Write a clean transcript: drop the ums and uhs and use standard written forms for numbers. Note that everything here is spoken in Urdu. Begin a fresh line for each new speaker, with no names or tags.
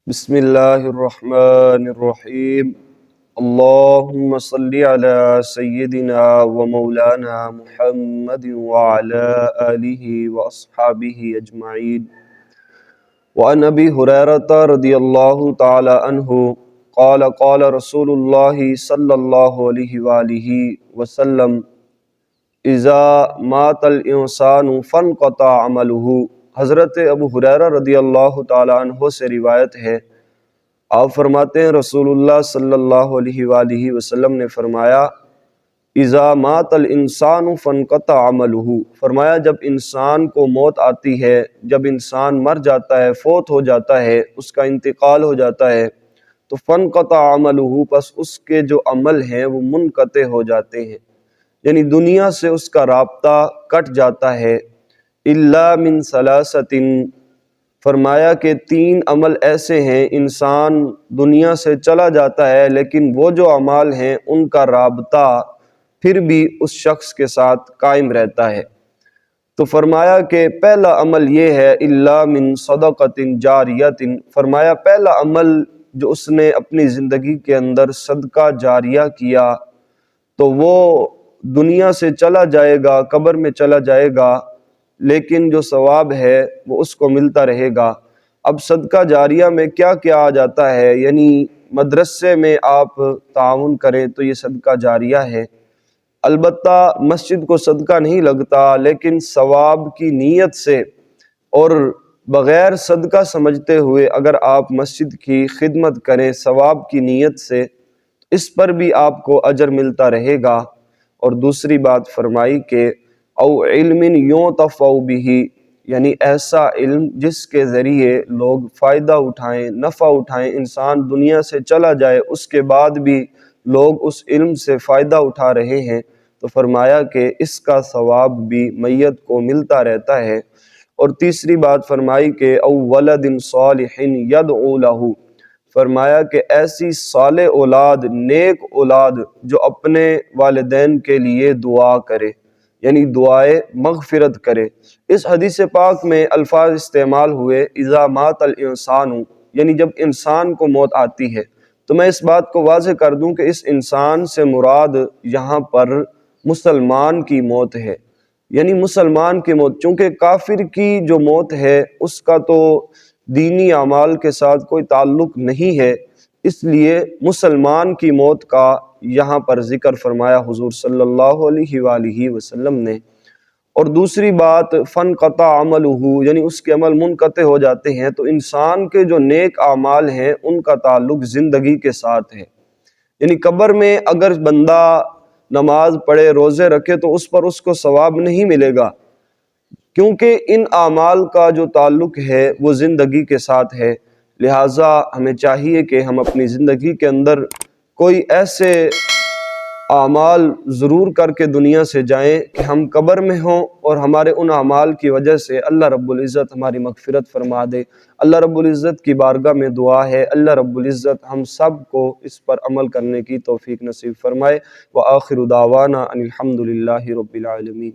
بسم اللہ الرحمن الرحیم اللہم صلی علی سیدنا و مولانا محمد وعلی آلہ و اصحابہ اجمعین وعن ابی ہریرہ رضی اللہ تعالی عنہ قال قال رسول اللہ صلی اللہ علیہ وآلہ وسلم اذا مات الانسان فانقطع عملہ۔ حضرت ابو ہریرہ رضی اللہ تعالیٰ عنہ سے روایت ہے، آپ فرماتے ہیں رسول اللہ صلی اللہ علیہ وآلہ وسلم نے فرمایا اذا مات الانسان فانقطع عملہ، فرمایا جب انسان کو موت آتی ہے، جب انسان مر جاتا ہے، فوت ہو جاتا ہے، اس کا انتقال ہو جاتا ہے تو فانقطع عملہ، پس اس کے جو عمل ہیں وہ منقطع ہو جاتے ہیں، یعنی دنیا سے اس کا رابطہ کٹ جاتا ہے۔ الا من ثلاثۃ، فرمایا کہ تین عمل ایسے ہیں انسان دنیا سے چلا جاتا ہے لیکن وہ جو اعمال ہیں ان کا رابطہ پھر بھی اس شخص کے ساتھ قائم رہتا ہے۔ تو فرمایا کہ پہلا عمل یہ ہے الا من صدقۃ جاریۃ، فرمایا پہلا عمل جو اس نے اپنی زندگی کے اندر صدقہ جاریہ کیا تو وہ دنیا سے چلا جائے گا، قبر میں چلا جائے گا، لیکن جو ثواب ہے وہ اس کو ملتا رہے گا۔ اب صدقہ جاریہ میں کیا کیا آ جاتا ہے، یعنی مدرسے میں آپ تعاون کریں تو یہ صدقہ جاریہ ہے۔ البتہ مسجد کو صدقہ نہیں لگتا، لیکن ثواب کی نیت سے اور بغیر صدقہ سمجھتے ہوئے اگر آپ مسجد کی خدمت کریں ثواب کی نیت سے، اس پر بھی آپ کو اجر ملتا رہے گا۔ اور دوسری بات فرمائی کہ او علم ینتفع بہ، یعنی ایسا علم جس کے ذریعے لوگ فائدہ اٹھائیں، نفع اٹھائیں، انسان دنیا سے چلا جائے اس کے بعد بھی لوگ اس علم سے فائدہ اٹھا رہے ہیں، تو فرمایا کہ اس کا ثواب بھی میت کو ملتا رہتا ہے۔ اور تیسری بات فرمائی کہ او ولد صالح یدعو لہ، فرمایا کہ ایسی صالح اولاد، نیک اولاد جو اپنے والدین کے لیے دعا کرے، یعنی دعائے مغفرت کرے۔ اس حدیث پاک میں الفاظ استعمال ہوئے اذا مات الانسان، یعنی جب انسان کو موت آتی ہے، تو میں اس بات کو واضح کر دوں کہ اس انسان سے مراد یہاں پر مسلمان کی موت ہے، یعنی مسلمان کی موت، چونکہ کافر کی جو موت ہے اس کا تو دینی اعمال کے ساتھ کوئی تعلق نہیں ہے، اس لیے مسلمان کی موت کا یہاں پر ذکر فرمایا حضور صلی اللہ علیہ وآلہ وسلم نے۔ اور دوسری بات فانقطع عملہ، یعنی اس کے عمل منقطع ہو جاتے ہیں، تو انسان کے جو نیک اعمال ہیں ان کا تعلق زندگی کے ساتھ ہے، یعنی قبر میں اگر بندہ نماز پڑھے، روزے رکھے تو اس پر اس کو ثواب نہیں ملے گا، کیونکہ ان اعمال کا جو تعلق ہے وہ زندگی کے ساتھ ہے۔ لہٰذا ہمیں چاہیے کہ ہم اپنی زندگی کے اندر کوئی ایسے اعمال ضرور کر کے دنیا سے جائیں کہ ہم قبر میں ہوں اور ہمارے ان اعمال کی وجہ سے اللہ رب العزت ہماری مغفرت فرما دے۔ اللہ رب العزت کی بارگاہ میں دعا ہے اللہ رب العزت ہم سب کو اس پر عمل کرنے کی توفیق نصیب فرمائے۔ وآخر دعوانا ان الحمد للہ رب العالمین۔